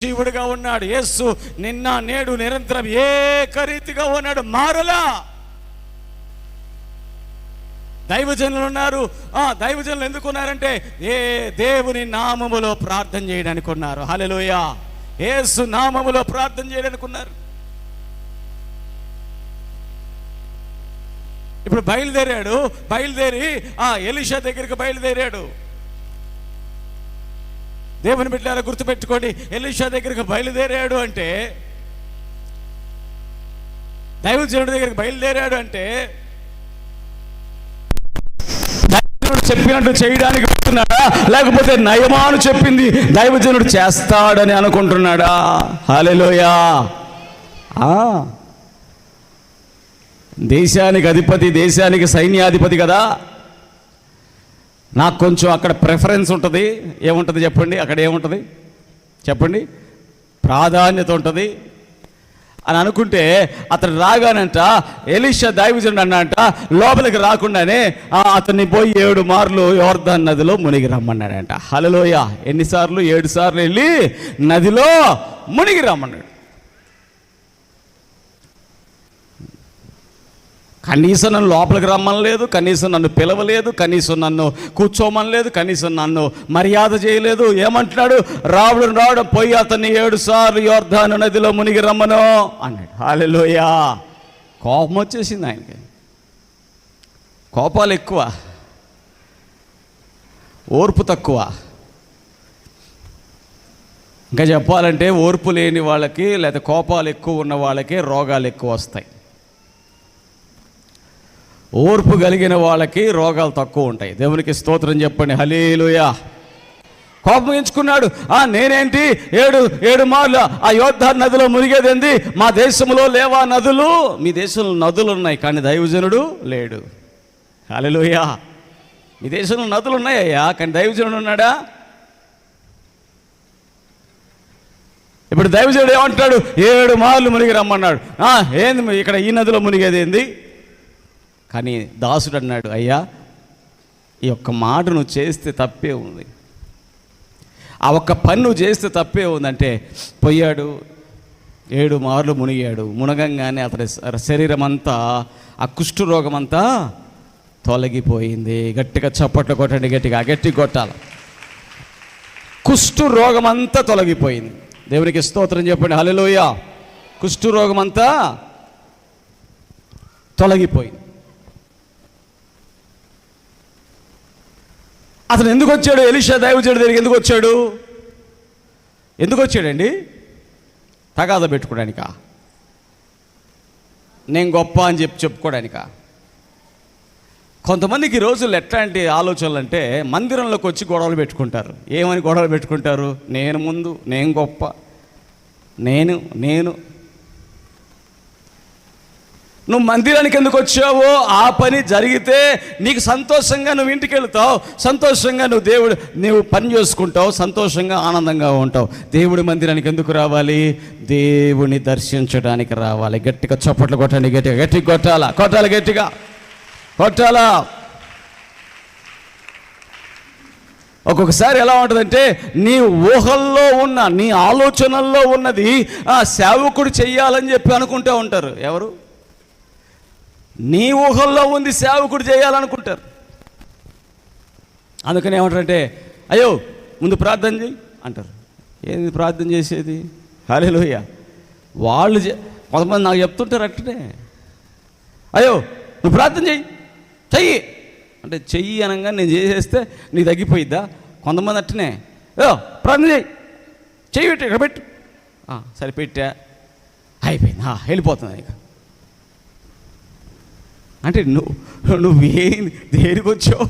జీవుడిగా ఉన్నాడు. యేసు నిన్న నేడు నిరంతరం ఏకరీతిగా ఉన్నాడు, మారలా. దైవజనులు ఉన్నారు. దైవజనులు ఎందుకున్నారంటే దేవుని నామములో ప్రార్థన చేయడానికి ఉన్నారు. హల్లెలూయా. యేసు నామములో ప్రార్థన చేయడానికి ఉన్నారు. ఇప్పుడు బయలుదేరి ఎలీషా దగ్గరికి బయలుదేరాడు. దేవుని బిడ్డలారా గుర్తుపెట్టుకోండి, ఎలీషా దగ్గరికి బయలుదేరాడు అంటే, దైవజనుడి దగ్గరికి బయలుదేరాడు అంటే దైవజనుడు చెప్పినట్టు చేయడానికి వెళ్తున్నాడా, లేకపోతే నయమాను చెప్పింది దైవజనుడు చేస్తాడని అనుకుంటున్నాడా? హల్లెలూయా. దేశానికి అధిపతి, దేశానికి సైన్యాధిపతి కదా. నాకు కొంచెం అక్కడ ప్రిఫరెన్స్ ఉంటుంది. ఏముంటుంది చెప్పండి? అక్కడ ఏముంటుంది చెప్పండి? ప్రాధాన్యత ఉంటుంది అని అనుకుంటే అతను రాగానంట ఎలీషా దైవజనుడు అన్నంట లోపలికి రాకుండానే అతన్ని పోయి 7 మార్లు యోర్దాను నదిలో మునిగి రమ్మన్నాడంట. హల్లెలూయా. ఎన్నిసార్లు? 7 సార్లు వెళ్ళి నదిలో మునిగి రమ్మన్నాడు. కనీసం నన్ను లోపలికి రమ్మనలేదు, కనీసం నన్ను పిలవలేదు, కనీసం నన్ను కూర్చోమనలేదు, కనీసం నన్ను మర్యాద చేయలేదు. ఏమంటున్నాడు? రావడం పోయి అతన్ని 7 సార్లు యోర్దాను నదిలో మునిగి రమ్మను అన్నాడు. హల్లెలూయా. కోపం వచ్చేసింది ఆయనకి. కోపాలు ఎక్కువ, ఓర్పు తక్కువ. ఇంకా చెప్పాలంటే ఓర్పు లేని వాళ్ళకి లేదా కోపాలు ఎక్కువ ఉన్న వాళ్ళకి రోగాలు ఎక్కువ వస్తాయి. ఓర్పు కలిగిన వాళ్ళకి రోగాలు తక్కువ ఉంటాయి. దేవునికి స్తోత్రం చెప్పండి. హల్లెలూయా. కోపం ఎంచుకున్నాడు. నేనేంటి 7 మార్లు ఆ యోర్దాను నదిలో మునిగేదేంది? మా దేశంలో లేవా నదులు? మీ దేశంలో నదులు ఉన్నాయి కానీ దైవజనుడు లేడు. హల్లెలూయా. మీ దేశంలో నదులు ఉన్నాయ్యా కానీ దైవజనుడు ఉన్నాడా? ఇప్పుడు దైవజనుడు ఏమంటాడు? 7 మార్లు మునిగి రమ్మన్నాడు. ఏంది ఇక్కడ ఈ నదిలో మునిగేది ఏంది? కానీ దాసుడు అన్నాడు, అయ్యా ఈ ఒక్క మాట నువ్వు చేస్తే తప్పే ఉంది, ఆ ఒక్క పని నువ్వు చేస్తే తప్పే ఉందంటే పోయాడు. 7 మార్లు మునిగాడు. మునగంగానే అతని శరీరం అంతా ఆ కుష్ఠరోగం అంతా తొలగిపోయింది. గట్టిగా చప్పట్లు కొట్టండి, గట్టి కొట్టాలి. కుష్ఠరోగం అంతా తొలగిపోయింది. దేవునికి స్తోత్రం చెప్పండి. హల్లెలూయా. కుష్ఠరోగం అంతా తొలగిపోయింది. అతను ఎందుకు వచ్చాడు? ఎలీషా దైవజనుడి దగ్గరికి ఎందుకు వచ్చాడండి? తగాదా పెట్టుకోవడానికా? నేను గొప్ప అని చెప్పుకోవడానికా? కొంతమందికి ఈ రోజుల్లో ఎట్లాంటి ఆలోచనలు అంటే మందిరంలోకి వచ్చి గొడవలు పెట్టుకుంటారు. ఏమని గొడవలు పెట్టుకుంటారు? నేను ముందు, నేను గొప్ప, నేను నువ్వు మందిరానికి ఎందుకు వచ్చావో ఆ పని జరిగితే నీకు సంతోషంగా నువ్వు ఇంటికి వెళ్తావు, సంతోషంగా నువ్వు పని చేసుకుంటావు, సంతోషంగా ఆనందంగా ఉంటావు. దేవుడి మందిరానికి ఎందుకు రావాలి? దేవుని దర్శించడానికి రావాలి. గట్టిగా చప్పట్లు కొట్టండి, గట్టిగా కొట్టాలి, గట్టిగా కొట్టాలా. ఒక్కొక్కసారి ఎలా ఉంటుందంటే నీ ఊహల్లో ఉన్న, నీ ఆలోచనల్లో ఉన్నది సేవకుడు చెయ్యాలని చెప్పి అనుకుంటూ ఉంటారు. ఎవరు? నీ ఊహల్లో ఉంది సేవకుడు చేయాలనుకుంటారు. అందుకని ఏమంటారంటే, అయ్యో ముందు ప్రార్థన చేయి అంటారు. ఏంది ప్రార్థన చేసేది? హల్లెలూయా. వాళ్ళు కొంతమంది నాకు చెప్తుంటారు అట్లనే, అయ్యో నువ్వు ప్రార్థన చెయ్యి అంటే చెయ్యి అనగా నేను చేసేస్తే నీకు తగ్గిపోయిద్దా? కొంతమంది అట్టనే, అయ్యో ప్రార్థన చెయ్యి పెట్టు, ఇక్కడ పెట్టు, సరే పెట్టా, అయిపోయింది, వెళ్ళిపోతుంది ఇక. అంటే నువ్వేం దేనికి వచ్చావు?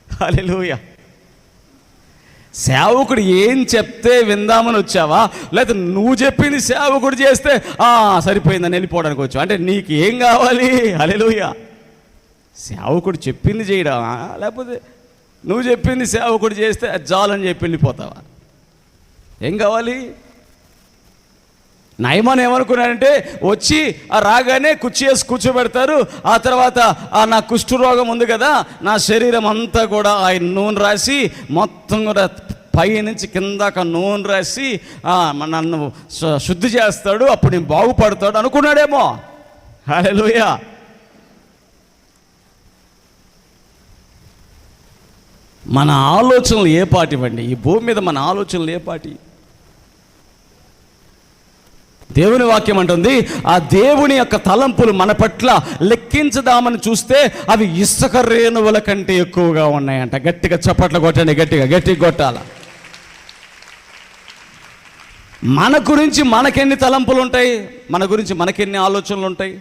హల్లెలూయా. సేవకుడు ఏం చెప్తే విందామని వచ్చావా, లేకపోతే నువ్వు చెప్పింది సేవకుడు చేస్తే సరిపోయిందని వెళ్ళిపోవడానికి వచ్చావు? అంటే నీకు ఏం కావాలి? హల్లెలూయా. సేవకుడు చెప్పింది చేయడమా, లేకపోతే నువ్వు చెప్పింది సేవకుడు చేస్తే చాలని చెప్పి వెళ్ళిపోతావా? ఏం కావాలి? నయమాన్ ఏమనుకున్నాడంటే వచ్చి రాగానే కుర్చీ వేసి కూర్చోబెడతారు. ఆ తర్వాత నా కుష్ఠరోగం ఉంది కదా, నా శరీరం అంతా కూడా ఆయన నూనె రాసి మొత్తం కూడా పై నుంచి కిందాక నూనె రాసి నన్ను శుద్ధి చేస్తాడు, అప్పుడు నేను బాగుపడతాడు అనుకున్నాడేమో. హల్లెలూయా. మన ఆలోచనలు ఏ పాటివండి? ఈ భూమి మీద మన ఆలోచనలు ఏ పాటి? దేవుని వాక్యం అంటుంది, ఆ దేవుని యొక్క తలంపులు మన పట్ల లెక్కించదామని చూస్తే అవి ఇసుక రేణువుల కంటే ఎక్కువగా ఉన్నాయంట. గట్టిగా చప్పట్లు కొట్టండి, గట్టిగా కొట్టాల. మన గురించి మనకెన్ని తలంపులు ఉంటాయి, మన గురించి మనకెన్ని ఆలోచనలు ఉంటాయి.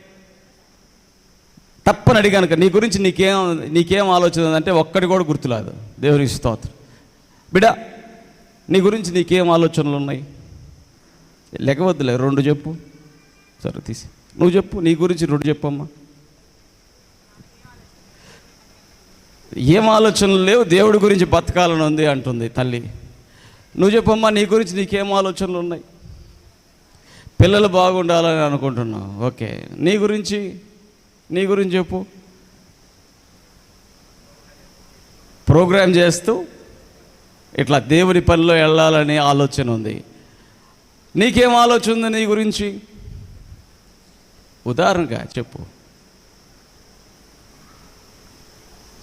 తప్పని అడిగాను, నీ గురించి నీకేం ఆలోచన అంటే ఒక్కటి కూడా గుర్తులేదు. దేవునికి స్తోత్రం. బిడ్డ, నీ గురించి నీకేం ఆలోచనలు ఉన్నాయి? లెక్కవద్దులే, 2 చెప్పు. సరే తీసి నువ్వు చెప్పు, నీ గురించి 2 చెప్పమ్మా. ఏం ఆలోచనలు లేవు, దేవుడి గురించి బతకాలని ఉంది అంటుంది తల్లి. నువ్వు చెప్పమ్మా, నీ గురించి నీకేం ఆలోచనలు ఉన్నాయి? పిల్లలు బాగుండాలని అనుకుంటున్నావు, ఓకే. నీ గురించి చెప్పు. ప్రోగ్రాం చేస్తూ ఇట్లా దేవుని పనిలో వెళ్ళాలని ఆలోచన ఉంది. నీకేం ఆలోచన ఉంది నీ గురించి? ఉదాహరణగా చెప్పు.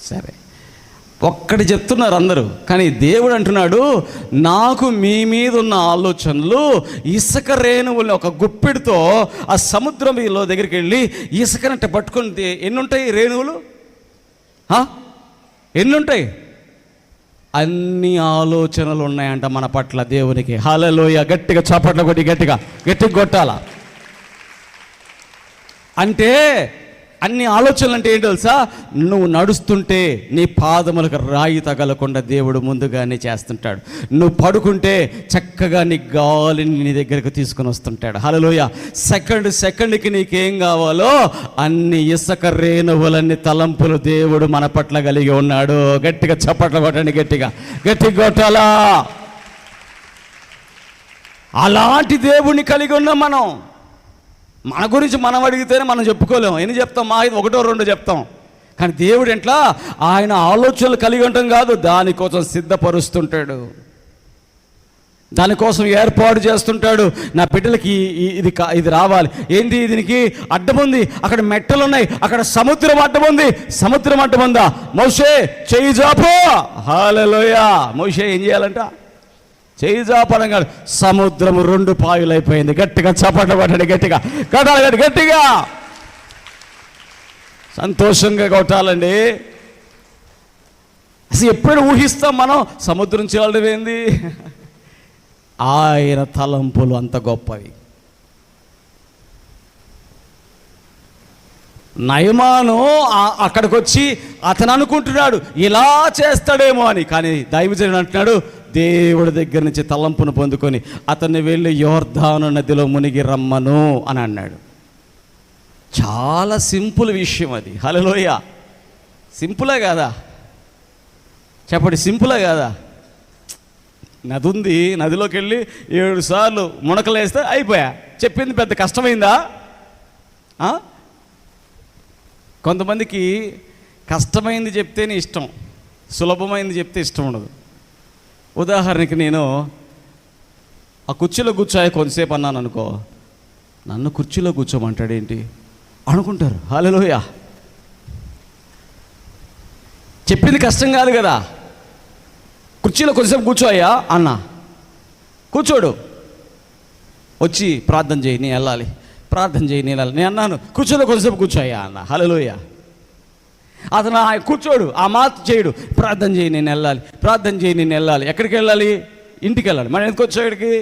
సరే, ఒక్కటి చెప్తున్నారు అందరూ, కానీ దేవుడు అంటున్నాడు, నాకు మీ మీద ఉన్న ఆలోచనలు ఇసుక రేణువులు. ఒక గుప్పెడితో ఆ సముద్రంలో దగ్గరికి వెళ్ళి ఇసుకనంటే పట్టుకుంటే ఎన్ని ఉంటాయి రేణువులు? ఎన్ని ఉంటాయి? అన్ని ఆలోచనలు ఉన్నాయంట మన పట్ల దేవునికి. హల్లెలూయా. గట్టిగా చప్పట్లు కొట్టి గట్టిగా కొట్టాల. అంటే అన్ని ఆలోచనలు అంటే ఏంటి తెలుసా? నువ్వు నడుస్తుంటే నీ పాదములకు రాయి తగలకుండా దేవుడు ముందుగానే చేస్తుంటాడు. నువ్వు పడుకుంటే చక్కగా నీ గాలిని నీ దగ్గరకు తీసుకుని వస్తుంటాడు. హల్లెలూయా. సెకండ్కి నీకేం కావాలో అన్ని ఇసుక రేణువులన్నీ తలంపులు దేవుడు మన పట్ల కలిగి ఉన్నాడు. గట్టిగా చప్పట్లు కొట్టండి, గట్టిగా కొట్టాలా. అలాంటి దేవుడిని కలిగి ఉన్నాం మనం. మన గురించి మనం అడిగితేనే మనం చెప్పుకోలేము. ఎన్ని చెప్తాం? మా 1-2 చెప్తాం. కానీ దేవుడు ఎట్లా? ఆయన ఆలోచనలు కలిగి ఉండటం కాదు, దానికోసం సిద్ధపరుస్తుంటాడు, దానికోసం ఏర్పాటు చేస్తుంటాడు. నా బిడ్డలకి ఇది రావాలి. ఏంటి? దీనికి అడ్డం ఉంది, అక్కడ మెట్టలు ఉన్నాయి, అక్కడ సముద్రం అడ్డం ఉంది. సముద్రం అడ్డం ఉందా? మోషే చెయ్యి జాపు. హల్లెలూయా. మోషే ఏం చేయాలంట? చెయ్యి జాపడంగా సముద్రము 2 పాయలైపోయింది. గట్టిగా చప్పట్లు కొట్టండి, గట్టిగా సంతోషంగా కొట్టాలండి. అసలు ఎప్పుడు ఊహిస్తాం మనం సముద్రం చేయడం ఏంది? ఆయన తలంపులు అంత గొప్పవి. నయమాను అక్కడికి వచ్చి అతను అనుకుంటున్నాడు ఇలా చేస్తాడేమో అని, కానీ దైవజనుడు అంటున్నాడు, దేవుడి దగ్గర నుంచి తలంపును పొందుకొని అతన్ని వెళ్ళి యోర్దాను నదిలో మునిగి రమ్మను అని అన్నాడు. చాలా సింపుల్ విషయం అది. హల్లెలూయా. సింపులే కాదా? చెప్పండి, సింపులే కాదా? నది ఉంది, నదిలోకి వెళ్ళి 7 సార్లు మునకలేస్తే అయిపోయా. చెప్పింది పెద్ద కష్టమైందా? కొంతమందికి కష్టమైంది చెప్తేనే ఇష్టం, సులభమైంది చెప్తే ఇష్టం ఉండదు. ఉదాహరణకి నేను ఆ కుర్చీలో కూర్చోయి కొంతసేపు అన్నాను అనుకో, నన్ను కుర్చీలో కూర్చోమంటాడేంటి అనుకుంటారు. హల్లెలూయా. చెప్పింది కష్టం కాదు కదా. కుర్చీలో కొంతసేపు కూర్చోయ్యా అన్న, కూర్చోడు, వచ్చి ప్రార్థన చేయి నేను వెళ్ళాలి, ప్రార్థన చేయి నేను వెళ్ళాలి. నేను అన్నాను కుర్చీలో కొంతసేపు కూర్చోయ్యా అన్న. హల్లెలూయా. అతను కూర్చోడు, ఆ మాట చేయడు. ప్రార్థన చేయి నేను వెళ్ళాలి, ప్రార్థన చేయి నేను వెళ్ళాలి. ఎక్కడికి వెళ్ళాలి? ఇంటికి వెళ్ళాలి. మనం ఎందుకు వచ్చేవాడికి?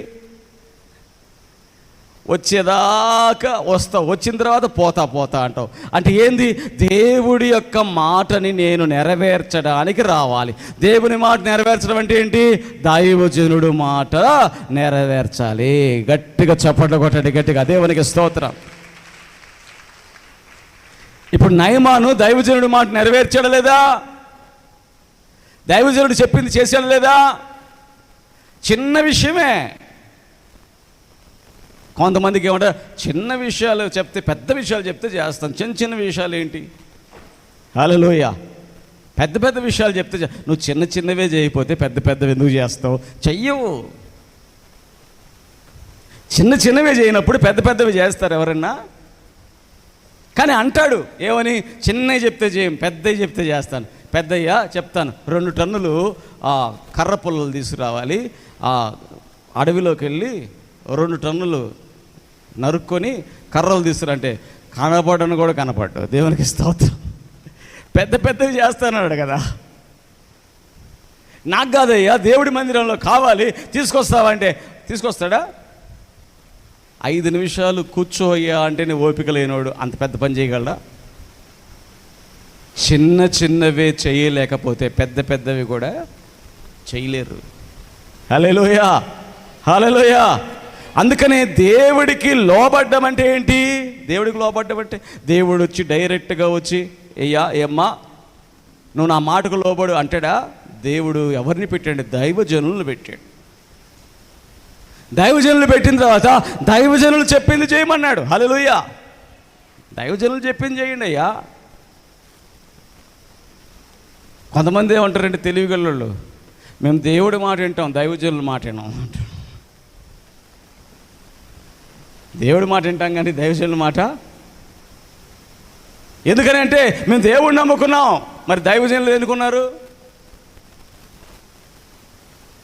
వచ్చేదాకా వస్తావు, వచ్చిన తర్వాత పోతా అంటావు. అంటే ఏంది? దేవుడి యొక్క మాటని నేను నెరవేర్చడానికి రావాలి. దేవుని మాట నెరవేర్చడం అంటే ఏంటి? దైవజనుడు మాట నెరవేర్చాలి. గట్టిగా చప్పట్లు కొట్టండి, గట్టిగా. దేవునికి స్తోత్రం. ఇప్పుడు నయమాను దైవజనుడి మాట నెరవేర్చాడా లేదా? దైవజనుడు చెప్పింది చేశాడా లేదా? చిన్న విషయమే. కొంతమందికి ఏమంటారు, చిన్న విషయాలు చెప్తే, పెద్ద విషయాలు చెప్తే చేస్తాం, చిన్న విషయాలు ఏంటి? హల్లెలూయా. పెద్ద పెద్ద విషయాలు చెప్తే నువ్వు చిన్న చిన్నవే చేయకపోతే పెద్ద పెద్దవి ఎందుకు చేస్తావు? చెయ్యవు. చిన్న చిన్నవే చేయనప్పుడు పెద్ద పెద్దవి చేస్తారు ఎవరన్నా? కానీ అంటాడు ఏమని? చిన్నవి చెప్తే చేయం, పెద్దవి చెప్తే చేస్తాను. పెద్దయ్యా చెప్తాను, 2 టన్నులు కర్ర పుల్లలు తీసుకురావాలి, అడవిలోకి వెళ్ళి 2 టన్నులు నరుక్కొని కర్రలు తీసుకురంటే కనపడను కూడా కనపడ్డు. దేవునికి స్తోత్రం. పెద్ద పెద్దవి చేస్తానన్నాడు కదా. నాకు కాదయ్యా, దేవుడి మందిరంలో కావాలి, తీసుకొస్తావంటే తీసుకొస్తాడా? 5 నిమిషాలు కూర్చోయ్యా అంటేనే ఓపిక లేనివాడు అంత పెద్ద పని చేయగలడా? చిన్న చిన్నవే చేయలేకపోతే పెద్ద పెద్దవి కూడా చేయలేరు. హల్లెలూయా, హల్లెలూయా. అందుకనే దేవుడికి లోబడ్డం అంటే ఏంటి? దేవుడికి లోబడ్డం అంటే దేవుడు వచ్చి డైరెక్ట్గా వచ్చి ఏమ్మా నువ్వు నా మాటకు లోబడు అంటాడా? దేవుడు ఎవరిని పెట్టాడు? దైవజనులను పెట్టాడు. దైవజనులు పెట్టిన తర్వాత దైవజనులు చెప్పింది చేయమన్నాడు. హల్లెలూయా. దైవజనులు చెప్పింది చేయండి అయ్యా. కొంతమంది ఏమంటారంటే తెలివిగలళ్ళు, మేము దేవుడి మాట వింటాం, దైవజనుల మాట వినాం అంటారు. దేవుడి మాట వింటాం కానీ దైవజనుల మాట ఎందుకని అంటే మేము దేవుడిని నమ్ముకున్నాం. మరి దైవజనులు ఎందుకున్నారు?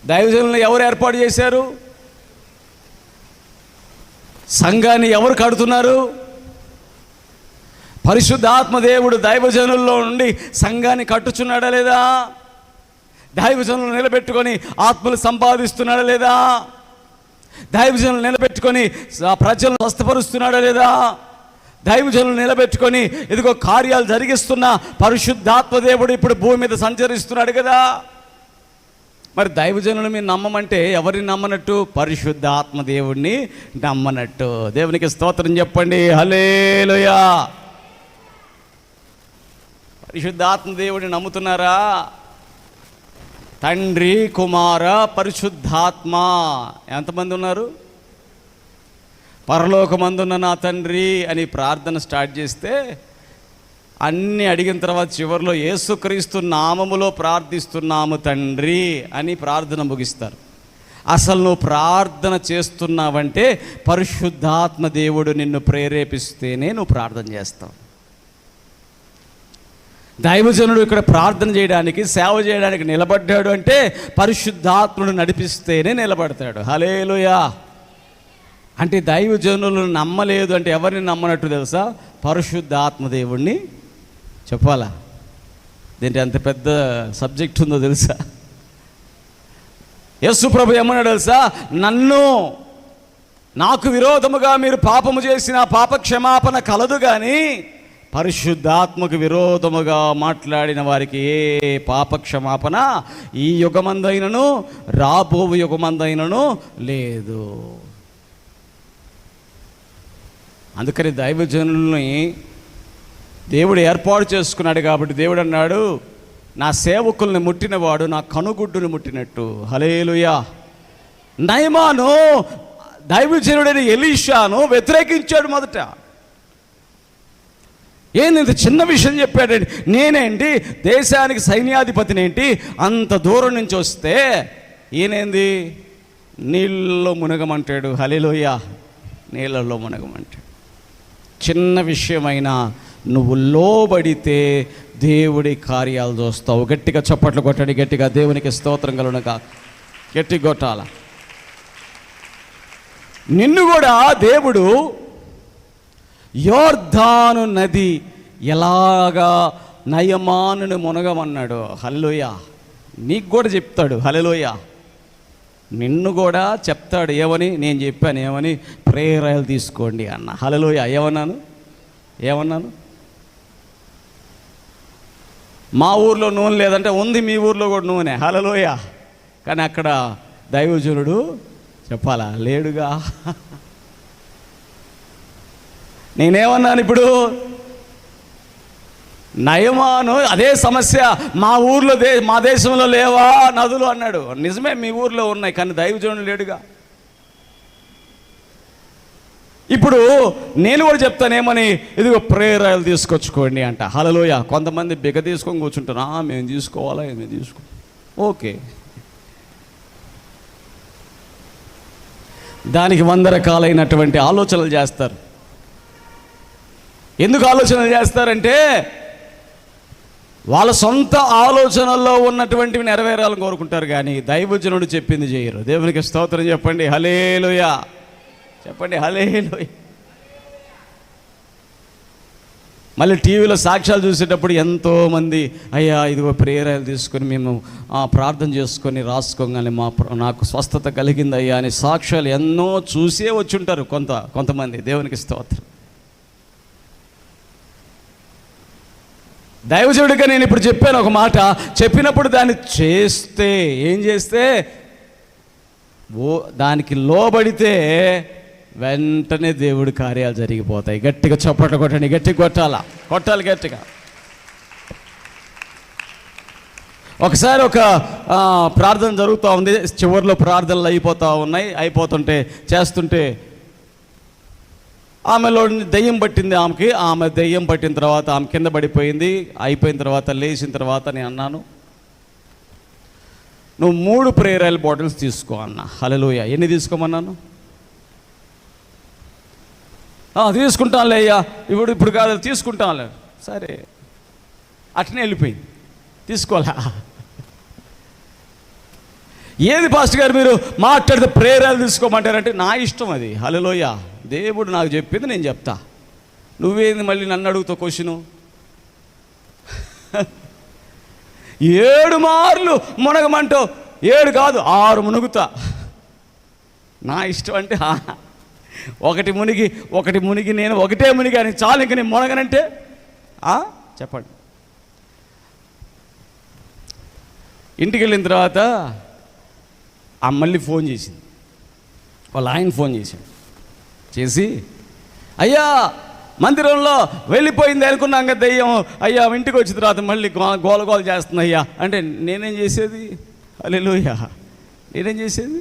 దైవజనులను ఎవరు ఏర్పాటు చేశారు? సంఘాన్ని ఎవరు కడుతున్నారు? పరిశుద్ధాత్మ దేవుడు దైవజనుల్లో నుండి సంఘాన్ని కట్టుచున్నాడా లేదా? దైవజనులు నిలబెట్టుకొని ఆత్మలు సంపాదిస్తున్నాడా లేదా? దైవజనులు నిలబెట్టుకొని ప్రజలను స్వస్థపరుస్తున్నాడా లేదా? దైవజనులు నిలబెట్టుకొని ఇదిగో కార్యాలు జరిగిస్తున్న పరిశుద్ధాత్మ దేవుడు ఇప్పుడు భూమి మీద సంచరిస్తున్నాడు కదా. మరి దైవజనులు మీరు నమ్మమంటే ఎవరిని నమ్మనట్టు? పరిశుద్ధాత్మ దేవుడిని నమ్మనట్టు. దేవునికి స్తోత్రం చెప్పండి. హల్లెలూయా. పరిశుద్ధాత్మ దేవుడిని నమ్ముతున్నారా? తండ్రి, కుమార, పరిశుద్ధాత్మ ఎంతమంది ఉన్నారు? పరలోకమందున్న నా తండ్రి అని ప్రార్థన స్టార్ట్ చేస్తే అన్నీ అడిగిన తర్వాత చివరిలో యేసుక్రీస్తు నామములో ప్రార్థిస్తున్నాము తండ్రి అని ప్రార్థన ముగిస్తారు. అసలు నువ్వు ప్రార్థన చేస్తున్నావంటే పరిశుద్ధాత్మ దేవుడు నిన్ను ప్రేరేపిస్తేనే నువ్వు ప్రార్థన చేస్తావు. దైవజనుడు ఇక్కడ ప్రార్థన చేయడానికి, సేవ చేయడానికి నిలబడ్డాడు అంటే పరిశుద్ధాత్ముడు నడిపిస్తేనే నిలబడతాడు. హల్లెలూయా. అంటే దైవజనులను నమ్మలేదు అంటే ఎవరిని నమ్మనట్టు తెలుసా? పరిశుద్ధాత్మ దేవుణ్ణి. చెప్పాలా? దీంట్లో ఎంత పెద్ద సబ్జెక్ట్ ఉందో తెలుసా? యేసు ప్రభు ఏమన్నాడు తెలుసా? నాకు విరోధముగా మీరు పాపము చేసిన పాప క్షమాపణ కలదు కానీ పరిశుద్ధాత్మకు విరోధముగా మాట్లాడిన వారికి ఏ పాప క్షమాపణ ఈ యుగమందైనను రాబో యుగమందైనను లేదు. అందుకని దైవజనుల్ని దేవుడు ఏర్పాటు చేసుకున్నాడు కాబట్టి దేవుడు అన్నాడు, నా సేవకుల్ని ముట్టినవాడు నా కనుగుడ్డును ముట్టినట్టు. హల్లెలూయా. నయమాను దైవజనుడైన ఎలీషాను వ్యతిరేకించాడు మొదట. ఏంది ఇంత చిన్న విషయం చెప్పాడండి? నేనేంటి దేశానికి సైన్యాధిపతినేంటి అంత దూరం నుంచి వస్తే ఈయనేంది నీళ్ళలో మునగమంటాడు. హల్లెలూయా. నీళ్ళలో మునగమంటాడు. చిన్న విషయమైనా నువ్వు లోబడితే దేవుడి కార్యాలు చూస్తావు. గట్టిగా చప్పట్లు కొట్టండి. గట్టిగా దేవునికి స్తోత్రం కలుగునుగా. గట్టి కొట్టాల. నిన్ను కూడా దేవుడు యోర్దాను నది ఎలాగా నయమానుని మునగమన్నాడు. హల్లెలూయా. నీకు కూడా చెప్తాడు. హల్లెలూయా. నిన్ను కూడా చెప్తాడు. ఏమని? నేను చెప్పాను. ఏమని? ప్రేరాయలు తీసుకోండి అన్న. హల్లెలూయా. ఏమన్నాను? మా ఊర్లో నూనె లేదంటే ఉంది, మీ ఊర్లో కూడా నూనె. హల్లెలూయా. కానీ అక్కడ దైవజనుడు చెప్పాలా? లేడుగా. నేనేమన్నాను ఇప్పుడు? నయమాను అదే సమస్య, మా ఊర్లో మా దేశంలో లేవా నదులు అన్నాడు. నిజమే, మీ ఊర్లో ఉన్నాయి, కానీ దైవజనుడు లేడుగా. ఇప్పుడు నేను కూడా చెప్తానేమని, ఇదిగో ప్రేయర్ ఆయిల్ తీసుకొచ్చుకోండి అంట. హల్లెలూయా. కొంతమంది బిగ తీసుకొని కూర్చుంటారు, మేము తీసుకోవాలా, మేము తీసుకో. ఓకే, దానికి 100 రకాలైనటువంటి ఆలోచనలు చేస్తారు. ఎందుకు ఆలోచనలు చేస్తారంటే వాళ్ళ సొంత ఆలోచనల్లో ఉన్నటువంటివి నెరవేరాలని కోరుకుంటారు, కానీ దైవజనుడు చెప్పింది చేయరు. దేవునికి స్తోత్రం చెప్పండి, హల్లెలూయా. చెప్పండి హల్లెలూయా. మళ్ళీ టీవీలో సాక్ష్యాలు చూసేటప్పుడు ఎంతోమంది, అయ్యా ఇదిగో ప్రేయర్ ఆయిల్ తీసుకొని మేము ప్రార్థన చేసుకొని రాసుకోగానే నాకు స్వస్థత కలిగింది అయ్యా అని సాక్ష్యాలు ఎన్నో చూసే వచ్చి ఉంటారు కొంతమంది. దేవునికి స్తోత్రం. దైవజనుడిగా నేను ఇప్పుడు చెప్పాను ఒక మాట, చెప్పినప్పుడు దాన్ని చేస్తే, ఏం చేస్తే, దానికి లోబడితే వెంటనే దేవుడి కార్యాలు జరిగిపోతాయి. గట్టిగా చప్పట్లు కొట్టండి, గట్టిగా కొట్టాలి గట్టిగా. ఒకసారి ఒక ప్రార్థన జరుగుతూ ఉంది, చివరిలో ప్రార్థనలు అయిపోతుంటే చేస్తుంటే ఆమెలో దెయ్యం పట్టింది. ఆమె దెయ్యం పట్టిన తర్వాత ఆమె కింద పడిపోయింది. అయిపోయిన తర్వాత లేచిన తర్వాత నేను అన్నాను, నువ్వు 3 ప్రేయర్ ఆయిల్ బాటిల్స్ తీసుకో అన్న. హల్లెలూయా. ఎన్ని తీసుకోమన్నాను? తీసుకుంటానులే అయ్యా, ఇప్పుడు కాదు తీసుకుంటానులే. సరే, అట్నే వెళ్ళిపోయింది, తీసుకోవాలా. ఏది పాస్టర్ గారు మీరు మాట్లాడితే ప్రేయర్ ఆయిల్ తీసుకోమంటారంటే నా ఇష్టం అది. హల్లెలూయా. దేవుడు నాకు చెప్పింది నేను చెప్తా, నువ్వేంది మళ్ళీ నన్ను అడుగుతావు క్వశ్చను? 7 మార్లు మునగమంటావు, 7 కాదు 6 మునుగుతా, నా ఇష్టం. అంటే ఒకటి మునిగి నేను ఒకటే మునిగాని చాలు, ఇంక నేను మునగనంటే చెప్పండి. ఇంటికి వెళ్ళిన తర్వాత మళ్ళీ ఫోన్ చేసింది, వాళ్ళ ఆయన ఫోన్ చేసి అయ్యా మందిరంలో వెళ్ళిపోయింది అనుకున్నాం కదా దెయ్యం, అయ్యా ఇంటికి వచ్చిన తర్వాత మళ్ళీ గోల చేస్తుంది అయ్యా అంటే నేనేం చేసేది? హల్లెలూయా. నేనేం చేసేది?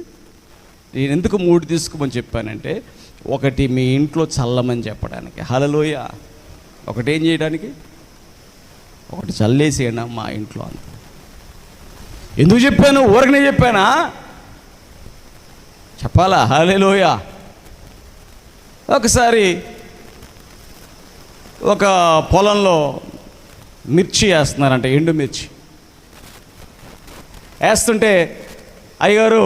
నేను ఎందుకు 3 తీసుకోమని చెప్పానంటే, ఒకటి మీ ఇంట్లో చల్లమని చెప్పడానికి, హల్లెలూయా. ఒకటి ఏం చేయడానికి? ఒకటి చల్లేసేయండి మా ఇంట్లో అంత. ఎందుకు చెప్పాను? ఊరకనే చెప్పానా? చెప్పాలా? హల్లెలూయా. ఒకసారి ఒక పొలంలో మిర్చి వేస్తున్నారంట, ఎండు మిర్చి వేస్తుంటే, అయ్యగారు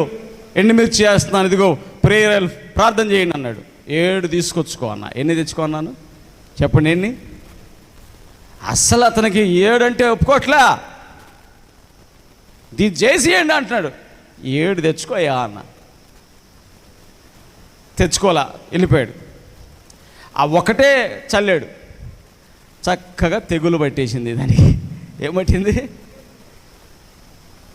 ఎండుమిర్చి వేస్తున్నాను, ఇదిగో ప్రేయర్ ప్రార్థన చేయండి అన్నాడు. 7 తీసుకొచ్చుకో అన్న. ఎన్ని తెచ్చుకో అన్నాను? చెప్పండి ఎన్ని? అస్సలు అతనికి 7 అంటే ఒప్పుకోట్లా. దీన్ని చేసేయండి అంటున్నాడు. 7 తెచ్చుకోయా అన్న. తెచ్చుకోలా, వెళ్ళిపోయాడు. ఒకటే చల్లాడు, చక్కగా తెగులు పట్టేసింది దానికి. ఏం పట్టింది?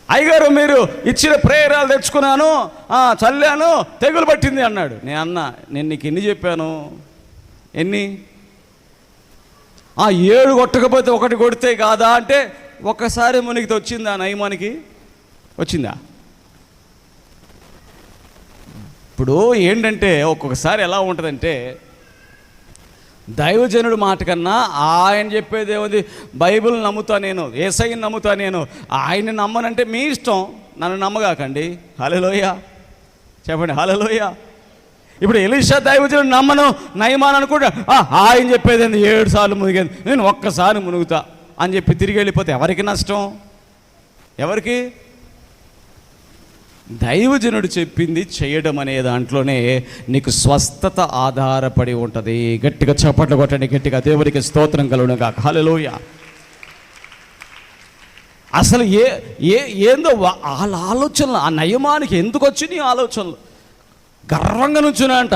అయ్యగారు మీరు ఇచ్చిన ప్రేయరాలు తెచ్చుకున్నాను, చల్లాను, తెగులు పట్టింది అన్నాడు. నేను నీకు ఎన్ని చెప్పాను? ఎన్ని? 7 కొట్టకపోతే 1 కొడితే కాదా అంటే, ఒక్కసారి మునిగితే వచ్చిందా నయమానికి? వచ్చిందా? ఇప్పుడు ఏంటంటే ఒక్కొక్కసారి ఎలా ఉంటుందంటే, దైవజనుడు మాట కన్నా ఆయన చెప్పేది ఏముంది? బైబిల్ నమ్ముతా నేను, యేసయ్యని నమ్ముతా నేను, ఆయన్ని నమ్మనంటే మీ ఇష్టం, నన్ను నమ్మగాకండి. హల్లెలూయా. చెప్పండి హల్లెలూయా. ఇప్పుడు ఎలీషా దైవజనుడు నమ్మను, నయమాన్ అనుకుంటా, ఆయన చెప్పేది ఏంది? 7 సార్లు మునిగేది, నేను ఒక్కసారి మునుగుతా అని చెప్పి తిరిగి వెళ్ళిపోతే ఎవరికి నష్టం? ఎవరికి? దైవజనుడు చెప్పింది చేయడం అనే దాంట్లోనే నీకు స్వస్థత ఆధారపడి ఉంటుంది. గట్టిగా చప్పట్లు కొట్టండి, గట్టిగా దేవునికి స్తోత్రం కలుగును గాక. హల్లెలూయా. అసలు ఏందో వాళ్ళ ఆలోచనలు, ఆ నయమానికి ఎందుకు వచ్చినాయి ఆలోచనలు? గర్వంగా నుంచున్నాయంట.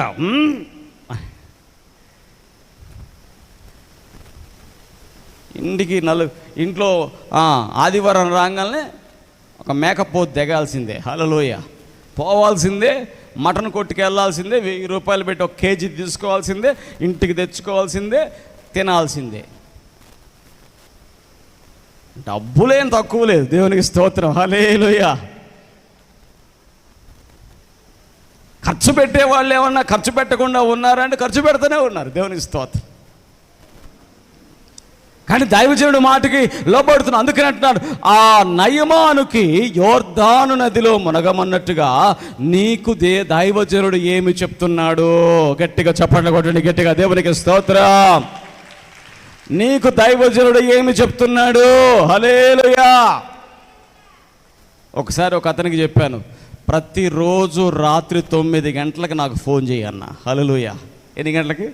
ఇంట్లో ఆదివారం రాగానే ఒక మేకపోతు దిగాల్సిందే. హల్లెలూయా. పోవాల్సిందే, మటన్ కొట్టుకు వెళ్ళాల్సిందే, 1000 రూపాయలు పెట్టి 1 కేజీ తీసుకోవాల్సిందే, ఇంటికి తెచ్చుకోవాల్సిందే, తినాల్సిందే. డబ్బులేం తక్కువ లేదు. దేవునికి స్తోత్రం. హల్లెలూయా. ఖర్చు పెట్టే వాళ్ళు ఏమన్నా ఖర్చు పెట్టకుండా ఉన్నారంటే ఖర్చు పెడుతూనే ఉన్నారు. దేవునికి స్తోత్రం. కానీ దైవజనుడు మాటకి లోబడుతున్నాడు. అందుకని అంటున్నాడు, ఆ నయమానుకి యోర్దాను నదిలో మునగమన్నట్టుగా నీకు దైవజనుడు ఏమి చెప్తున్నాడు? గట్టిగా చప్పట్లు కొట్టండి, గట్టిగా. దేవునికి స్తోత్రం. నీకు దైవజనుడు ఏమి చెప్తున్నాడు? హల్లెలూయా. ఒకసారి ఒక అతనికి చెప్పాను, ప్రతిరోజు రాత్రి 9 గంటలకు నాకు ఫోన్ చేయన్న. హల్లెలూయా. ఎన్ని గంటలకి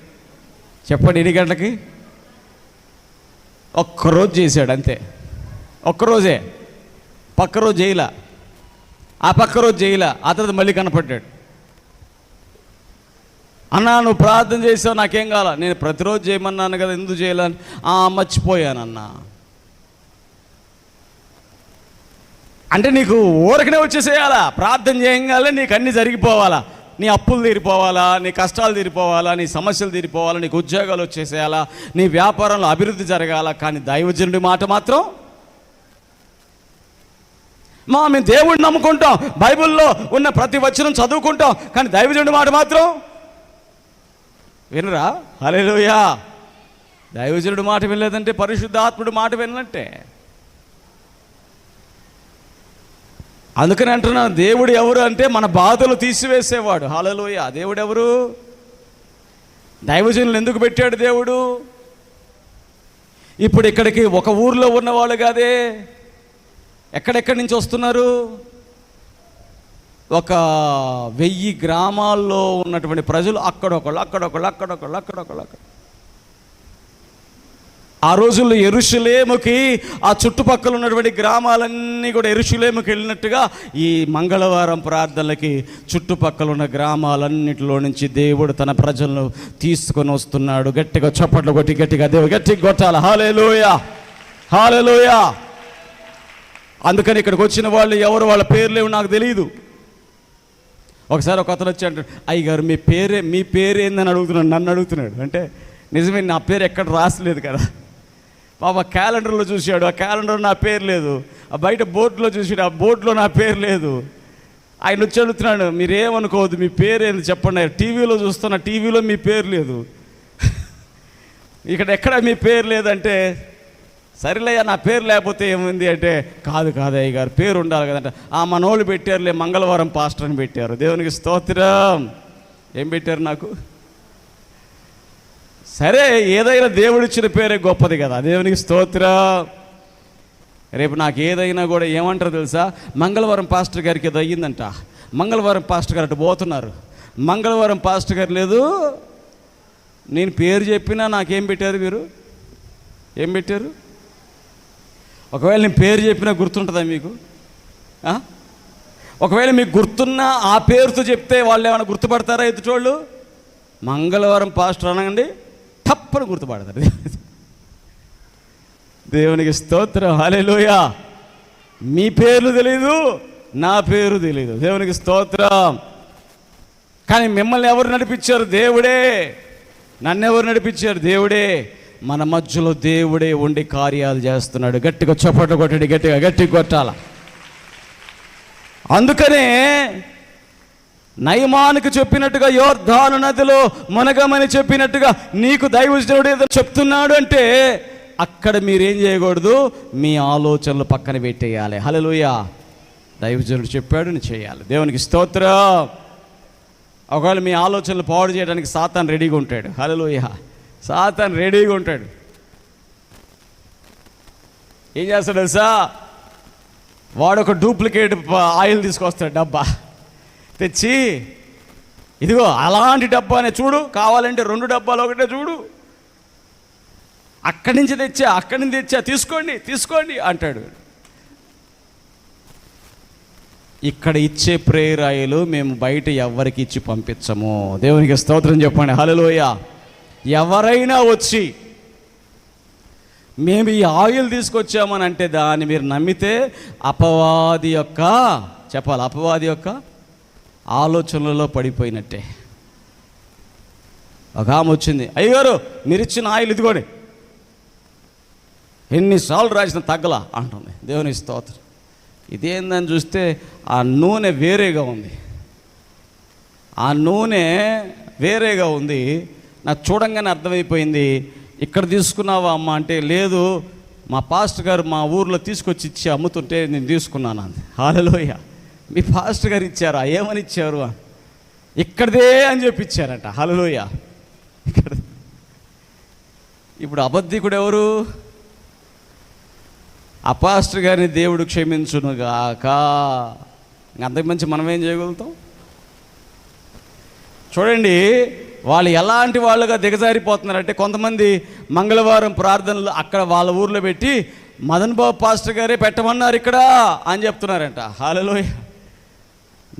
చెప్పండి? ఎన్ని గంటలకి? ఒక్కరోజు చేశాడు అంతే. ఒక్కరోజే. పక్క రోజు చేయలా, ఆ పక్క రోజు చేయలా. ఆ తర్వాత మళ్ళీ కనపడ్డాడు. అన్నా నువ్వు ప్రార్థన చేసావు, నాకేం కావాలా? నేను ప్రతిరోజు చేయమన్నాను కదా, ఎందుకు చేయాలని? మర్చిపోయానన్నా. అంటే నీకు ఊరకనే వచ్చేసేయాలా? ప్రార్థన చేయగానే నీకు అన్నీ జరిగిపోవాలా? నీ అప్పులు తీరిపోవాలా, నీ కష్టాలు తీరిపోవాలా, నీ సమస్యలు తీరిపోవాలా, నీకు ఉద్యోగాలు వచ్చేసేయాలా, నీ వ్యాపారంలో అభివృద్ధి జరగాల. కానీ దైవజనుడి మాట మాత్రం, మేము దేవుడిని నమ్ముకుంటాం, బైబిల్లో ఉన్న ప్రతి వచనం చదువుకుంటాం, కానీ దైవజనుడి మాట మాత్రం వినరా? హల్లెలూయా. దైవజనుడి మాట వినలేదంటే పరిశుద్ధాత్ముడి మాట వినట్టే. అందుకని అంటున్నాను, దేవుడు ఎవరు అంటే మన బాధలు తీసివేసేవాడు. హల్లెలూయా. దేవుడు ఎవరు? దైవజనులు ఎందుకు పెట్టాడు దేవుడు? ఇప్పుడు ఇక్కడికి ఒక ఊర్లో ఉన్నవాళ్ళు కాదే, ఎక్కడెక్కడి నుంచి వస్తున్నారు? 1000 గ్రామాల్లో ఉన్నటువంటి ప్రజలు అక్కడొకళ్ళు. ఆ రోజుల్లో యెరూషలేముకి ఆ చుట్టుపక్కల ఉన్నటువంటి గ్రామాలన్నీ కూడా యెరూషలేముకి వెళ్ళినట్టుగా ఈ మంగళవారం ప్రార్థనలకి చుట్టుపక్కల ఉన్న గ్రామాలన్నిటిలో నుంచి దేవుడు తన ప్రజలను తీసుకొని వస్తున్నాడు. గట్టిగా చప్పట్లు కొట్టి గట్టిగా దేవుడు గట్టిగా కొట్టాలి. హల్లెలూయా, హల్లెలూయా. అందుకని ఇక్కడికి వచ్చిన వాళ్ళు ఎవరు, వాళ్ళ పేర్లేవు నాకు తెలియదు. ఒకసారి ఒక అతను వచ్చి అంటాడు, అయ్యగారు మీ పేరేందని అడుగుతున్నాడు. నన్ను అడుగుతున్నాడు. అంటే నిజమే, నా పేరు ఎక్కడ రాసలేదు కదా. పాప క్యాలెండర్లో చూశాడు, ఆ క్యాలెండర్ నా పేరు లేదు. ఆ బయట బోర్డులో చూసాడు, ఆ బోర్డులో నా పేరు లేదు. ఆయన వచ్చి అడుగుతున్నాడు, మీరేమనుకోవద్దు, మీ పేరు ఏంది చెప్పండి. టీవీలో చూస్తున్నా, టీవీలో మీ పేరు లేదు, ఇక్కడ ఎక్కడ మీ పేరు లేదంటే, సరేలయ్యా నా పేరు లేకపోతే ఏముంది అంటే, కాదు అయ్య గారు పేరు ఉండాలి కదంట. మనోళ్ళు పెట్టారులే, మంగళవారం పాస్టర్ అని పెట్టారు. దేవునికి స్తోత్రం. ఏం పెట్టారు నాకు? సరే, ఏదైనా దేవుడిచ్చిన పేరే గొప్పది కదా. దేవునికి స్తోత్రం. రేపు నాకు ఏదైనా కూడా ఏమంటారు తెలుసా? మంగళవారం పాస్టర్ గారికి ఏదో అయ్యిందంట, మంగళవారం పాస్టర్ గారు అటు పోతున్నారు, మంగళవారం పాస్టర్ గారు లేదు. నేను పేరు చెప్పినా నాకేం పెట్టారు మీరు? ఏం పెట్టారు? ఒకవేళ నేను పేరు చెప్పినా గుర్తుంటుందా మీకు? ఒకవేళ మీకు గుర్తున్నా ఆ పేరుతో చెప్తే వాళ్ళు ఏమైనా గుర్తుపడతారా? ఎదుటోళ్ళు మంగళవారం పాస్టర్ అనగానే తప్పని గుర్తుపడతారు. దేవునికి స్తోత్రం. హల్లెలూయా. మీ పేర్లు తెలీదు, నా పేరు తెలీదు. దేవునికి స్తోత్రం. కానీ మిమ్మల్ని ఎవరు నడిపించారు? దేవుడే. నన్నెవరు నడిపించారు? దేవుడే. మన మధ్యలో దేవుడే ఉండి కార్యాలు చేస్తున్నాడు. గట్టిగా చప్పట్లు కొట్టండి, గట్టిగా కొట్టాల. అందుకనే నయమానికి చెప్పినట్టుగా యోర్దాను నదిలో మునగమని చెప్పినట్టుగా నీకు దైవజనుడు ఏదో చెప్తున్నాడు అంటే అక్కడ మీరేం చేయకూడదు, మీ ఆలోచనలు పక్కన పెట్టేయాలి. హల్లెలూయా. దైవజనుడు చెప్పాడు, నేను చేయాలి. దేవునికి స్తోత్రం. ఒకవేళ మీ ఆలోచనలు పాడు చేయడానికి సాతాను రెడీగా ఉంటాడు. హల్లెలూయా. సాతాను రెడీగా ఉంటాడు. ఏం చేస్తాడు తెలుసా? వాడు ఒక డూప్లికేట్ ఆయిల్ తీసుకొస్తాడు, డబ్బా తెచ్చి, ఇదిగో అలాంటి డబ్బానే చూడు, కావాలంటే 2 డబ్బాలు ఒకటే చూడు, అక్కడి నుంచి తెచ్చా తీసుకోండి అంటాడు. ఇక్కడ ఇచ్చే ప్రేయర్ ఆయిల్ మేము బయట ఎవరికి ఇచ్చి పంపించము. దేవునికి స్తోత్రం చెప్పండి. హల్లెలూయా. ఎవరైనా వచ్చి మేము ఈ ఆయిల్ తీసుకొచ్చామని అంటే దాన్ని మీరు నమ్మితే అపవాది యొక్క ఆలోచనలలో పడిపోయినట్టే. ఒక ఆమె వచ్చింది, అయ్యగారు మీరు ఇచ్చిన ఆయిల్ ఇదిగోండి, ఎన్నిసార్లు రాసిన తగ్గలా అంటుంది. దేవుని స్తోత్రం. ఇదేందని చూస్తే ఆ నూనె వేరేగా ఉంది. ఆ నూనె వేరేగా ఉంది. నాకు చూడంగానే అర్థమైపోయింది. ఇక్కడ తీసుకున్నావా అమ్మ అంటే, లేదు మా పాస్టర్ గారు మా ఊర్లో తీసుకొచ్చి ఇచ్చి అమ్ముతుంటే నేను తీసుకున్నాను అంది. హల్లెలూయా. మీ పాస్టర్ గారు ఇచ్చారా? ఏమని ఇచ్చారు? ఇక్కడదే అని చెప్పి ఇచ్చారట. హల్లెలూయా. ఇక్కడ ఇప్పుడు అబద్ధికుడు ఎవరు? ఆ పాస్టర్ గారిని దేవుడు క్షమించునుగాక. అంతకు మంచి మనం ఏం చేయగలుగుతాం? చూడండి వాళ్ళు ఎలాంటి వాళ్ళుగా దిగజారిపోతున్నారంటే, కొంతమంది మంగళవారం ప్రార్థనలు అక్కడ వాళ్ళ ఊర్లో పెట్టి మదన్ బాబు పాస్టర్ గారే పెట్టమన్నారు ఇక్కడ అని చెప్తున్నారంట. హల్లెలూయా.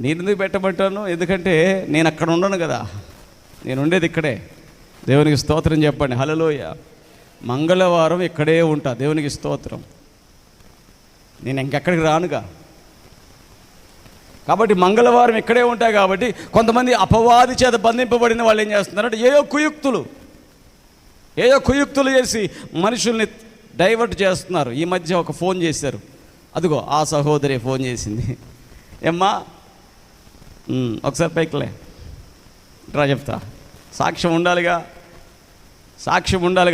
నేను ఎందుకు పెట్టమంటాను? ఎందుకంటే నేను అక్కడ ఉండను కదా, నేను ఉండేది ఇక్కడే. దేవునికి స్తోత్రం చెప్పండి. హల్లెలూయా. మంగళవారం ఇక్కడే ఉంటా. దేవునికి స్తోత్రం. నేను ఇంకెక్కడికి రానుగా. కాబట్టి మంగళవారం ఇక్కడే ఉంటాయి. కాబట్టి కొంతమంది అపవాది చేత బంధింపబడిన వాళ్ళు ఏం చేస్తున్నారంటే ఏయో కుయుక్తులు చేసి మనుషుల్ని డైవర్ట్ చేస్తున్నారు. ఈ మధ్య ఒక ఫోన్ చేశారు. అదిగో ఆ సహోదరి ఫోన్ చేసింది. ఏమ్మా ఒకసారి పైకిలే రా, చెప్తా. సాక్ష్యం ఉండాలి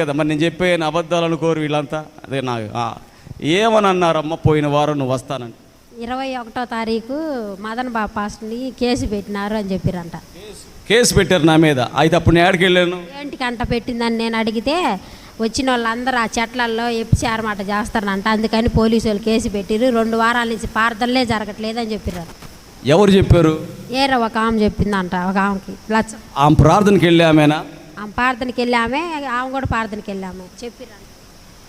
కదా. మరి నేను చెప్పే అబద్ధాలు అనుకోరు వీళ్ళంతా. అదే నాకు ఏమని అన్నారమ్మ పోయిన వారం నువ్వు వస్తానండి. 21వ తారీఖు మదన్ బాబు పాస్టర్ని కేసు పెట్టినారు అని చెప్పారంట. కేసు పెట్టారు నా మీద. అయితే అప్పుడు నేను ఎక్కడికి వెళ్ళాను? ఏంటికంట పెట్టిందని నేను అడిగితే వచ్చిన వాళ్ళందరూ ఆ చెట్లల్లో ఎప్పిచారమాట చేస్తారంట. అందుకని పోలీసు వాళ్ళు కేసు పెట్టిరు. 2 వారాల నుంచి ప్రార్థనలే జరగట్లేదని చెప్పారు. ఎవరు చెప్పారు? ఏరో ఒక ఆమె చెప్పిందంట. ఒక ఆమెకి ఆమె ప్రార్థనకి వెళ్ళామేనా? ఆమె ప్రార్థనకి వెళ్ళామే, ఆమె కూడా ప్రార్థనకి వెళ్ళామే చెప్పిరంట.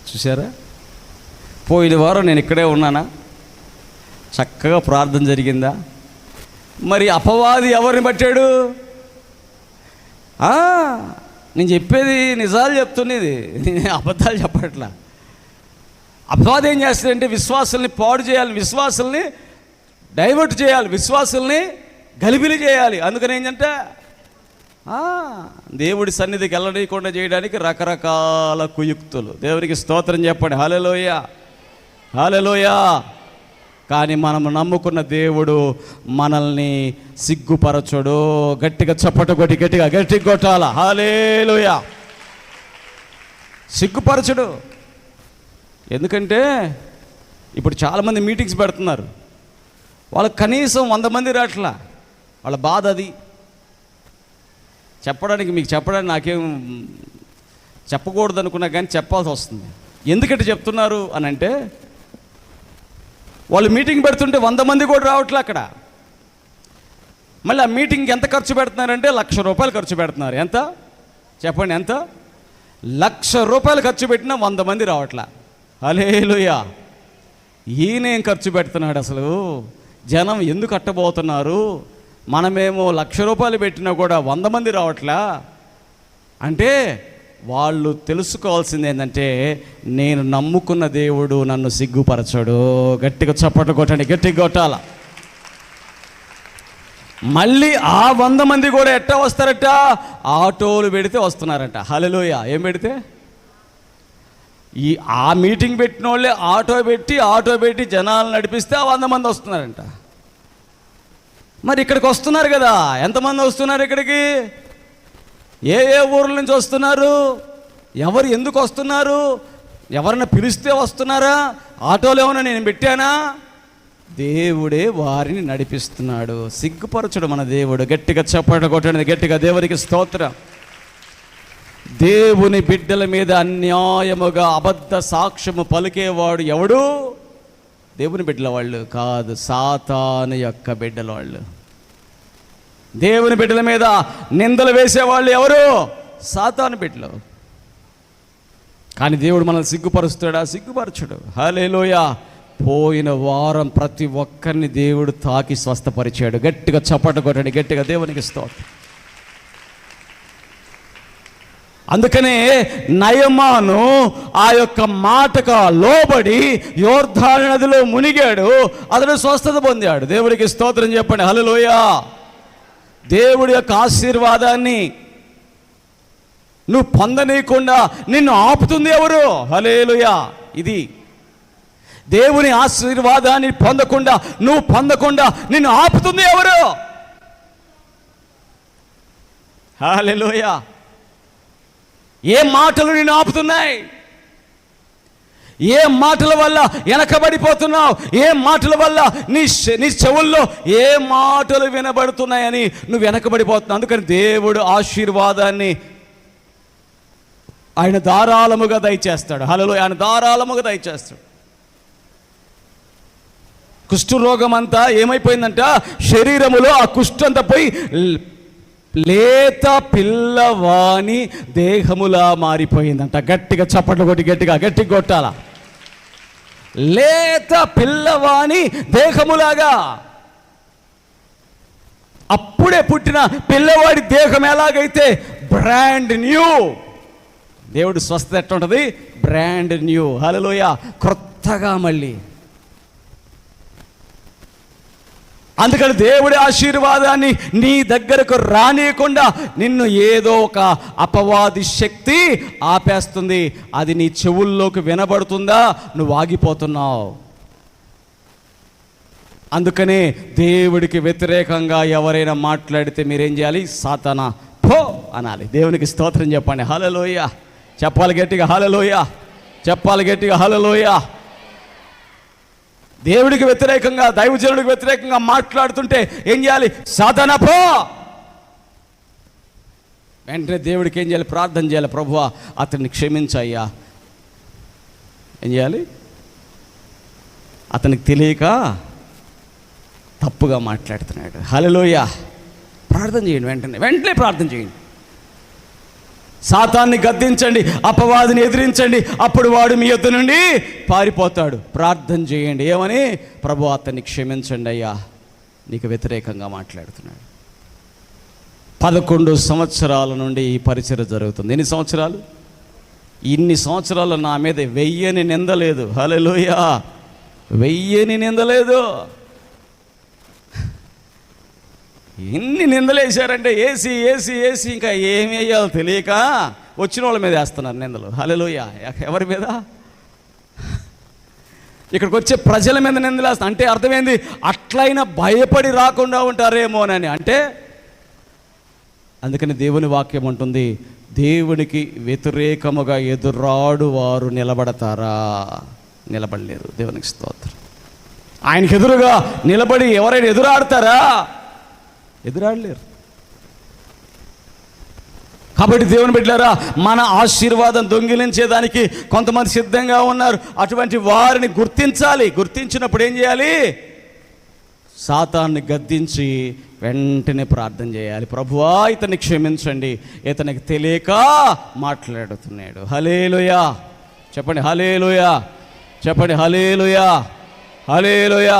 చూసారా? పోయిన వారం నేను ఇక్కడే ఉన్నానా? చక్కగా ప్రార్థన జరిగిందా? మరి అపవాది ఎవరిని పట్టాడు? నేను చెప్పేది నిజాలు చెప్తున్నది, నేను అబద్ధాలు చెప్పట్లా. అపవాది ఏం చేస్తాడంటే విశ్వాసుల్ని పాడు చేయాలి, విశ్వాసుల్ని డైవర్ట్ చేయాలి, విశ్వాసుల్ని గలిబిలి చేయాలి. అందుకని ఏంటంటే దేవుడి సన్నిధికి వెళ్ళనీయకుండా చేయడానికి రకరకాల కుయుక్తులు. దేవునికి స్తోత్రం చెప్పండి. హల్లెలూయా, హల్లెలూయా. కానీ మనం నమ్ముకున్న దేవుడు మనల్ని సిగ్గుపరచడు. గట్టిగా చప్పట కొట్టి గట్టిగా కొట్టాల. హల్లెలూయా. సిగ్గుపరచడు. ఎందుకంటే ఇప్పుడు చాలామంది మీటింగ్స్ పెడుతున్నారు. వాళ్ళకి కనీసం 100 మంది రాట్లా. వాళ్ళ బాధ అది. మీకు చెప్పడానికి నాకేం చెప్పకూడదు అనుకున్నా కానీ చెప్పాల్సి వస్తుంది. ఎందుకంటే చెప్తున్నారు అని అంటే, వాళ్ళు మీటింగ్ పెడుతుంటే 100 మంది కూడా రావట్లే అక్కడ. మళ్ళీ ఆ మీటింగ్కి ఎంత ఖర్చు పెడుతున్నారంటే ₹1,00,000 ఖర్చు పెడుతున్నారు. ఎంత చెప్పండి? ఎంత? ₹1,00,000 ఖర్చు పెట్టినా 100 మంది రావట్లే. హల్లెలూయా. ఈయనేం ఖర్చు పెడుతున్నాడు అసలు? జనం ఎందుకు అట్టబోతున్నారు? మనమేమో ₹1,00,000 పెట్టినా కూడా 100 మంది రావట్లా అంటే వాళ్ళు తెలుసుకోవాల్సింది ఏంటంటే, నేను నమ్ముకున్న దేవుడు నన్ను సిగ్గుపరచడు. గట్టిగా చప్పట్లు కొట్టండి, గట్టిగా కొట్టాల. మళ్ళీ ఆ 100 మంది కూడా ఎట్టా వస్తారట? ఆటోలు పెడితే వస్తున్నారట. హల్లెలూయా. ఏం పెడితే? ఆ మీటింగ్ పెట్టిన వాళ్ళే ఆటో పెట్టి జనాలు నడిపిస్తే ఆ 100 మంది వస్తున్నారంట. మరి ఇక్కడికి వస్తున్నారు కదా, ఎంతమంది వస్తున్నారు ఇక్కడికి? ఏ ఊర్ల నుంచి వస్తున్నారు? ఎవరు ఎందుకు వస్తున్నారు? ఎవరన్నా పిలిస్తే వస్తున్నారా? ఆటోలు ఏమన్నా నేను పెట్టానా? దేవుడే వారిని నడిపిస్తున్నాడు. సిగ్గుపరచడు మన దేవుడు. గట్టిగా చప్పట్లు కొట్టండి, గట్టిగా దేవునికి స్తోత్రం. దేవుని బిడ్డల మీద అన్యాయముగా అబద్ధ సాక్ష్యము పలికేవాడు ఎవడు? దేవుని బిడ్డల వాళ్ళు కాదు, సాతాను యొక్క బిడ్డల వాళ్ళు. దేవుని బిడ్డల మీద నిందలు వేసేవాళ్ళు ఎవరు? సాతాను బిడ్డలు. కానీ దేవుడు మనల్ని సిగ్గుపరుస్తాడా? సిగ్గుపరచడు. హల్లెలూయా. పోయిన వారం ప్రతి ఒక్కరిని దేవుడు తాకి స్వస్థపరిచాడు. గట్టిగా చప్పట్లు కొట్టండి, గట్టిగా దేవునికి స్తోత్రం. అందుకనే నయమాను ఆ యొక్క మాటకు లోబడి యోర్దాను నదిలో మునిగాడు. అతడు స్వస్థత పొందాడు. దేవుడికి స్తోత్రం చెప్పండి. హల్లెలూయా. దేవుడి యొక్క ఆశీర్వాదాన్ని నువ్వు పొందనీయకుండా నిన్ను ఆపుతుంది ఎవరు? హల్లెలూయా. ఇది దేవుని ఆశీర్వాదాన్ని పొందకుండా నిన్ను ఆపుతుంది ఎవరు? హల్లెలూయా. ఏ మాటలు నిన్ను ఆపుతున్నాయి? ఏ మాటల వల్ల వెనకబడిపోతున్నావు? ఏ మాటల వల్ల నీ చెవుల్లో ఏ మాటలు వినబడుతున్నాయని నువ్వు వెనకబడిపోతున్నావు? అందుకని దేవుడు ఆశీర్వాదాన్ని ఆయన ధారాళముగా దయచేస్తాడు. హల్లెలూయా. ఆయన ధారాళముగా దయచేస్తాడు. కుష్ఠరోగం అంతా ఏమైపోయిందంట, శరీరములో ఆ కుష్ఠంతా పోయి లేత పిల్లవాని దేహములా మారిపోయిందంట. గట్టిగా చప్పట్లు కొట్టి గట్టిగా కొట్టాల. లేత పిల్లవాని దేహములాగా. అప్పుడే పుట్టిన పిల్లవాడి దేహం ఎలాగైతే బ్రాండ్ న్యూ, దేవుడు స్వస్థత ఎట్లా ఉంటుంది? Brand new. హల్లెలూయా. క్రొత్తగా మళ్ళీ. అందుకని దేవుడి ఆశీర్వాదాన్ని నీ దగ్గరకు రానియకుండా నిన్ను ఏదో ఒక అపవాది శక్తి ఆపేస్తుంది. అది నీ చెవుల్లోకి వినబడుతుందా, నువ్వు ఆగిపోతున్నావు. అందుకనే దేవుడికి వ్యతిరేకంగా ఎవరైనా మాట్లాడితే మీరేం చేయాలి? సాతానా పో అనాలి. దేవునికి స్తోత్రం చెప్పండి. హల్లెలూయా. చెప్పాలి గట్టిగా హల్లెలూయా. చెప్పాలి గట్టిగా హల్లెలూయా. దేవుడికి వ్యతిరేకంగా, దైవజనుడికి వ్యతిరేకంగా మాట్లాడుతుంటే ఏం చేయాలి? సాతానా పో. వెంటనే దేవుడికి ఏం చేయాలి? ప్రార్థన చేయాలి. ప్రభువా అతన్ని క్షమించయ్యా. ఏం చేయాలి? అతనికి తెలియక తప్పుగా మాట్లాడుతున్నాడు. హల్లెలూయా. ప్రార్థన చేయండి. వెంటనే ప్రార్థన చేయండి. సాతాన్ని గద్దించండి, అపవాదిని ఎదిరించండి. అప్పుడు వాడు మీ యొద్ద నుండి పారిపోతాడు. ప్రార్థన చేయండి. ఏమని? ప్రభు అతన్ని క్షమించండి అయ్యా, నీకు వ్యతిరేకంగా మాట్లాడుతున్నాడు. 11 సంవత్సరాల నుండి ఈ పరిచర్య జరుగుతుంది. ఎన్ని సంవత్సరాలు? ఇన్ని సంవత్సరాలు నా మీద 1000 నిందలేదు. హల్లెలూయా. 1000 నిందలేదు. ఎన్ని నిందలేశారంటే ఏసీ ఇంకా ఏమి వేయాలో తెలియక వచ్చిన వాళ్ళ మీద వేస్తున్నారు నిందలు. హల్లెలూయా. ఎవరి మీద? ఇక్కడికి వచ్చే ప్రజల మీద నిందలు వేస్తున్నారు. అంటే అర్థమైంది, అట్లయినా భయపడి రాకుండా ఉంటారేమోనని. అంటే అందుకని దేవుని వాక్యం ఉంటుంది, దేవునికి వ్యతిరేకముగా ఎదురాడు వారు నిలబడతారా? నిలబడలేరు. దేవునికి స్తోత్రం. ఆయనకి ఎదురుగా నిలబడి ఎవరైనా ఎదురాడతారా? ఎదురాడలేరు. కాబట్టి దేవుని బిడ్డలారా, మన ఆశీర్వాదం దొంగిలించేదానికి కొంతమంది సిద్ధంగా ఉన్నారు. అటువంటి వారిని గుర్తించాలి. గుర్తించినప్పుడు ఏం చేయాలి? సాతాన్ని గద్దించి వెంటనే ప్రార్థన చేయాలి. ప్రభువా ఇతన్ని క్షమించండి, ఇతనికి తెలియక మాట్లాడుతున్నాడు. హల్లెలూయా. చెప్పండి హల్లెలూయా. చెప్పండి హల్లెలూయా. హల్లెలూయా.